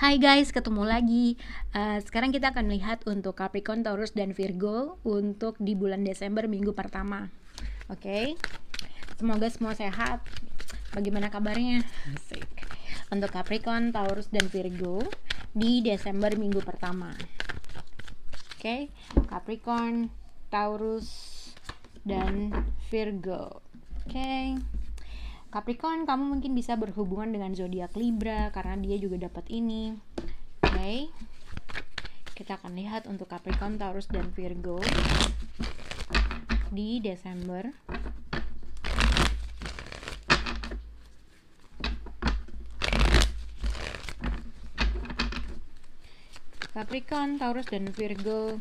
Hai guys, ketemu lagi. Sekarang kita akan melihat untuk Capricorn, Taurus, dan Virgo untuk di bulan Desember minggu pertama. Oke, semoga semua sehat. Bagaimana kabarnya? Asik. Untuk Capricorn, Taurus, dan Virgo di Desember minggu pertama. Oke, Capricorn, Taurus, dan Virgo. Oke. Capricorn, kamu mungkin bisa berhubungan dengan zodiak Libra karena dia juga dapat ini. Oke. Kita akan lihat untuk Capricorn, Taurus, dan Virgo di Desember. Capricorn, Taurus, dan Virgo.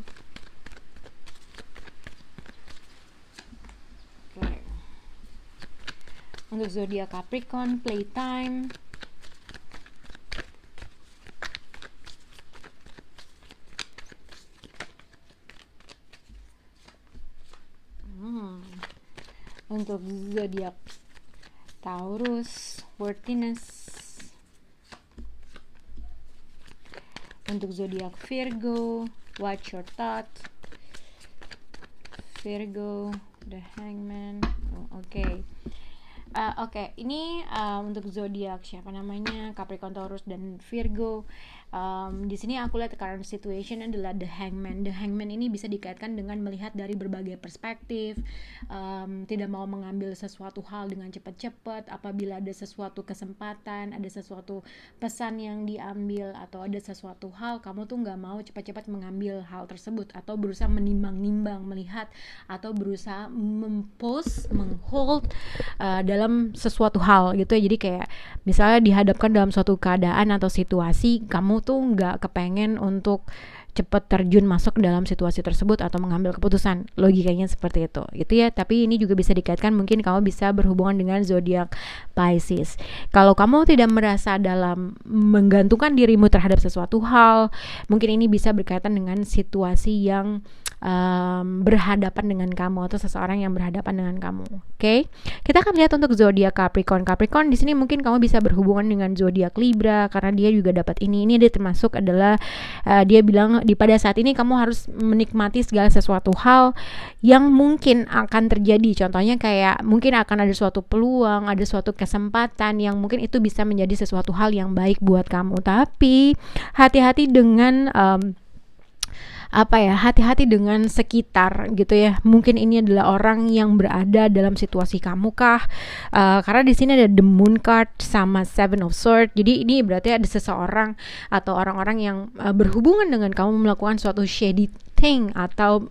Untuk zodiak Capricorn, playtime. Untuk zodiak Taurus, worthiness. Untuk zodiak Virgo, watch your thought. Virgo, the hangman. Oke. Ini untuk zodiak siapa namanya, Capricorn, Taurus, dan Virgo. Di sini aku lihat current situation adalah the hangman. The hangman ini bisa dikaitkan dengan melihat dari berbagai perspektif, tidak mau mengambil sesuatu hal dengan cepat-cepat. Apabila ada sesuatu kesempatan, ada sesuatu pesan yang diambil, atau ada sesuatu hal, kamu tuh nggak mau cepat-cepat mengambil hal tersebut, atau berusaha menimbang-nimbang, melihat, atau berusaha menghold dalam sesuatu hal gitu ya. Jadi kayak misalnya dihadapkan dalam suatu keadaan atau situasi, kamu tuh nggak kepengen untuk cepat terjun masuk ke dalam situasi tersebut atau mengambil keputusan. Logikanya seperti itu gitu ya. Tapi ini juga bisa dikaitkan, mungkin kamu bisa berhubungan dengan zodiak Pisces. Kalau kamu tidak merasa dalam menggantungkan dirimu terhadap sesuatu hal, mungkin ini bisa berkaitan dengan situasi yang berhadapan dengan kamu atau seseorang yang berhadapan dengan kamu. Oke. Kita akan lihat untuk zodiak Capricorn. Capricorn di sini mungkin kamu bisa berhubungan dengan zodiak Libra karena dia juga dapat ini. Ini dia termasuk adalah dia bilang di pada saat ini kamu harus menikmati segala sesuatu hal yang mungkin akan terjadi. Contohnya kayak mungkin akan ada suatu peluang, ada suatu kesempatan yang mungkin itu bisa menjadi sesuatu hal yang baik buat kamu. Tapi hati-hati dengan hati-hati dengan sekitar gitu ya. Mungkin ini adalah orang yang berada dalam situasi kamu kah, karena di sini ada the moon card sama seven of swords. Jadi ini berarti ada seseorang atau orang-orang yang berhubungan dengan kamu melakukan suatu shady thing atau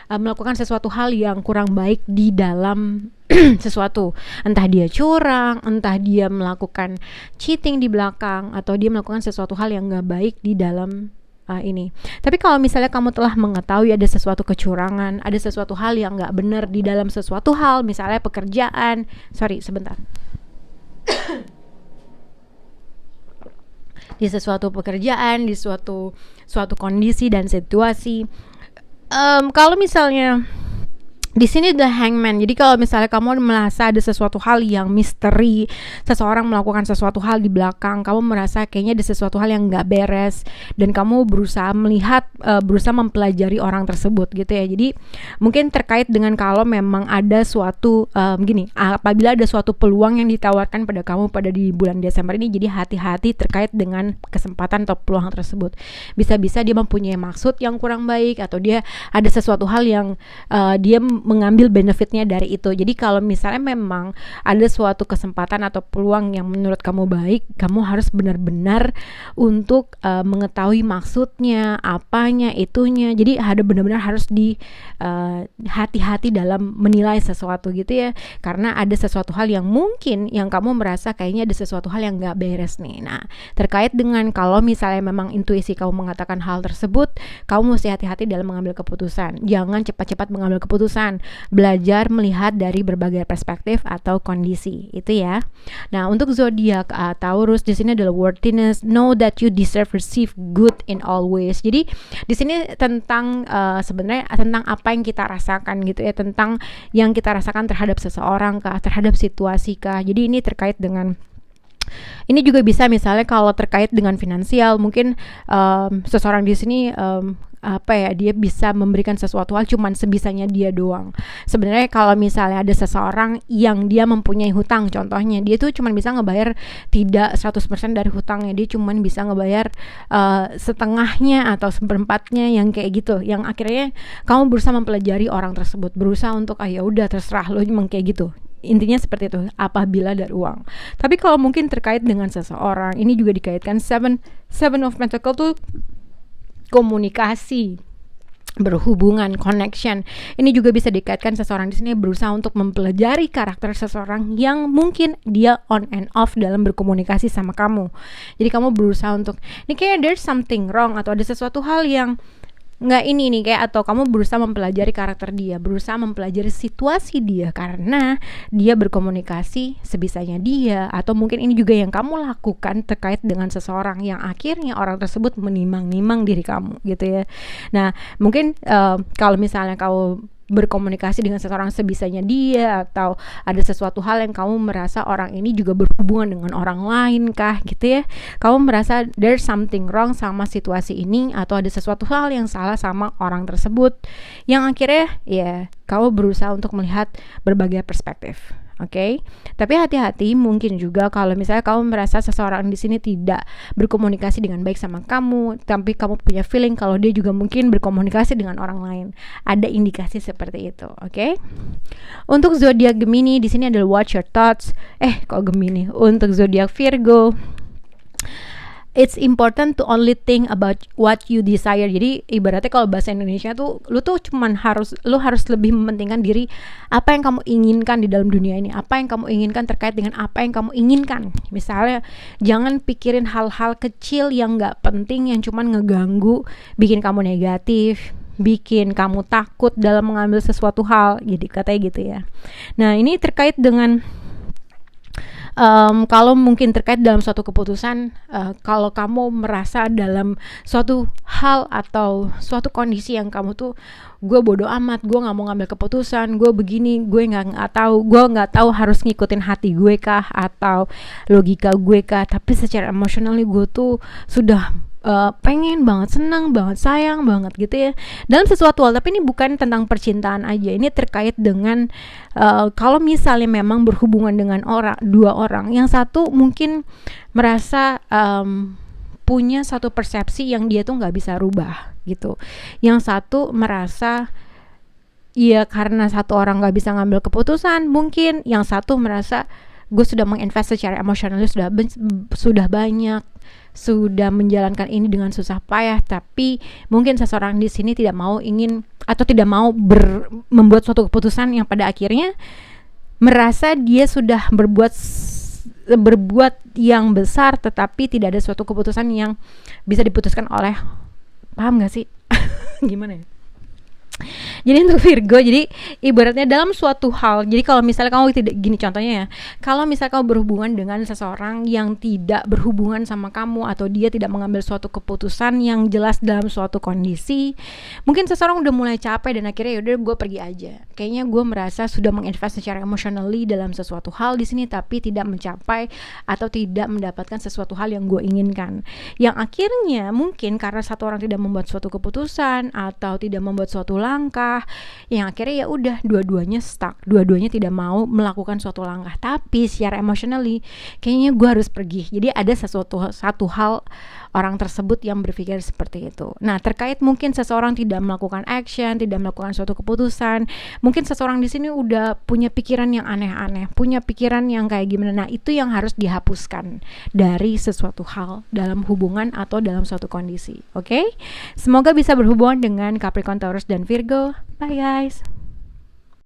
melakukan sesuatu hal yang kurang baik di dalam sesuatu. Entah dia curang, entah dia melakukan cheating di belakang, atau dia melakukan sesuatu hal yang gak baik di dalam ini. Tapi kalau misalnya kamu telah mengetahui ada sesuatu kecurangan, ada sesuatu hal yang gak benar di dalam sesuatu hal, misalnya pekerjaan, di sesuatu pekerjaan, di suatu kondisi dan situasi. Kalau misalnya di sini the hangman. Jadi kalau misalnya kamu merasa ada sesuatu hal yang misteri, seseorang melakukan sesuatu hal di belakang, kamu merasa kayaknya ada sesuatu hal yang nggak beres, dan kamu berusaha melihat, berusaha mempelajari orang tersebut gitu ya. Jadi mungkin terkait dengan kalau memang ada suatu apabila ada suatu peluang yang ditawarkan pada kamu pada di bulan Desember ini, jadi hati-hati terkait dengan kesempatan atau peluang tersebut. Bisa-bisa dia mempunyai maksud yang kurang baik, atau dia ada sesuatu hal yang dia mengambil benefitnya dari itu. Jadi kalau misalnya memang ada suatu kesempatan atau peluang yang menurut kamu baik, kamu harus benar-benar untuk mengetahui maksudnya, apanya, itunya. Jadi ada benar-benar harus hati-hati dalam menilai sesuatu gitu ya, karena ada sesuatu hal yang mungkin yang kamu merasa kayaknya ada sesuatu hal yang gak beres nih. Nah, terkait dengan kalau misalnya memang intuisi kamu mengatakan hal tersebut, kamu mesti hati-hati dalam mengambil keputusan. Jangan cepat-cepat mengambil keputusan. Belajar melihat dari berbagai perspektif atau kondisi itu ya. Nah, untuk zodiak Taurus di sini adalah worthiness. Know that you deserve receive good in all ways. Jadi di sini tentang sebenarnya tentang apa yang kita rasakan gitu ya, tentang yang kita rasakan terhadap seseorang kah, terhadap situasi kah. Jadi ini terkait dengan Ini juga bisa misalnya kalau terkait dengan finansial, mungkin seseorang di sini dia bisa memberikan sesuatu hal cuman sebisanya dia doang. Sebenarnya kalau misalnya ada seseorang yang dia mempunyai hutang, contohnya dia tuh cuman bisa ngebayar tidak 100% dari hutangnya, dia cuman bisa ngebayar setengahnya atau seperempatnya, yang kayak gitu. Yang akhirnya kamu berusaha mempelajari orang tersebut, berusaha untuk ya udah terserah lo, emang kayak gitu. Intinya seperti itu apabila ada uang. Tapi kalau mungkin terkait dengan seseorang, ini juga dikaitkan seven of Pentacle tuh komunikasi, berhubungan, connection. Ini juga bisa dikaitkan seseorang di sini berusaha untuk mempelajari karakter seseorang yang mungkin dia on and off dalam berkomunikasi sama kamu. Jadi kamu berusaha untuk, ini kayak there's something wrong, atau ada sesuatu hal yang nggak ini nih, kayak, atau kamu berusaha mempelajari karakter dia, berusaha mempelajari situasi dia karena dia berkomunikasi sebisanya dia, atau mungkin ini juga yang kamu lakukan terkait dengan seseorang yang akhirnya orang tersebut menimang-nimang diri kamu gitu ya. Nah mungkin kalau misalnya kamu berkomunikasi dengan seseorang sebisanya dia, atau ada sesuatu hal yang kamu merasa orang ini juga berhubungan dengan orang lain kah gitu ya, kamu merasa there's something wrong sama situasi ini, atau ada sesuatu hal yang salah sama orang tersebut, yang akhirnya ya kamu berusaha untuk melihat berbagai perspektif. Oke, tapi hati-hati, mungkin juga kalau misalnya kamu merasa seseorang di sini tidak berkomunikasi dengan baik sama kamu, tapi kamu punya feeling kalau dia juga mungkin berkomunikasi dengan orang lain. Ada indikasi seperti itu, oke? Untuk zodiak Gemini di sini adalah watch your thoughts. Gemini. Untuk zodiak Virgo, it's important to only think about what you desire. Jadi ibaratnya kalau bahasa Indonesia tuh, lu harus lebih mementingkan diri, apa yang kamu inginkan di dalam dunia ini, apa yang kamu inginkan terkait dengan apa yang kamu inginkan. Misalnya jangan pikirin hal-hal kecil yang nggak penting, yang cuman ngeganggu, bikin kamu negatif, bikin kamu takut dalam mengambil sesuatu hal. Jadi katanya gitu ya. Nah ini terkait dengan kalau mungkin terkait dalam suatu keputusan, kalau kamu merasa dalam suatu hal atau suatu kondisi yang kamu tuh, gue bodo amat, gue nggak mau ngambil keputusan, gue begini, gue nggak tahu harus ngikutin hati gue kah atau logika gue kah, tapi secara emosional nih gue tuh sudah pengen banget, senang banget, sayang banget gitu ya dalam sesuatu hal. Tapi ini bukan tentang percintaan aja, ini terkait dengan kalau misalnya memang berhubungan dengan dua orang, yang satu mungkin merasa punya satu persepsi yang dia tuh nggak bisa rubah gitu, yang satu merasa ya karena satu orang nggak bisa ngambil keputusan, mungkin yang satu merasa gue sudah menginvest secara emosional sudah banyak, sudah menjalankan ini dengan susah payah, tapi mungkin seseorang di sini tidak mau membuat suatu keputusan yang pada akhirnya merasa dia sudah berbuat yang besar, tetapi tidak ada suatu keputusan yang bisa diputuskan oleh, paham gak sih? Gimana ya? Jadi untuk Virgo, jadi ibaratnya dalam suatu hal, jadi kalau misalnya kamu tidak, gini contohnya ya, kalau misalnya kamu berhubungan dengan seseorang yang tidak berhubungan sama kamu, atau dia tidak mengambil suatu keputusan yang jelas dalam suatu kondisi, mungkin seseorang udah mulai capek dan akhirnya yaudah gue pergi aja, kayaknya gue merasa sudah menginvest secara emotionally dalam sesuatu hal di sini, tapi tidak mencapai atau tidak mendapatkan sesuatu hal yang gue inginkan, yang akhirnya mungkin karena satu orang tidak membuat suatu keputusan atau tidak membuat suatu langkah, yang akhirnya ya udah dua-duanya stuck, dua-duanya tidak mau melakukan suatu langkah, tapi secara emotionally kayaknya gue harus pergi. Jadi ada satu hal orang tersebut yang berpikir seperti itu. Nah terkait mungkin seseorang tidak melakukan action, tidak melakukan suatu keputusan, mungkin seseorang di sini udah punya pikiran yang aneh-aneh, punya pikiran yang kayak gimana. Nah itu yang harus dihapuskan dari sesuatu hal dalam hubungan atau dalam suatu kondisi. Oke? Semoga bisa berhubungan dengan Capricorn, Taurus, dan Virgo. Bye guys.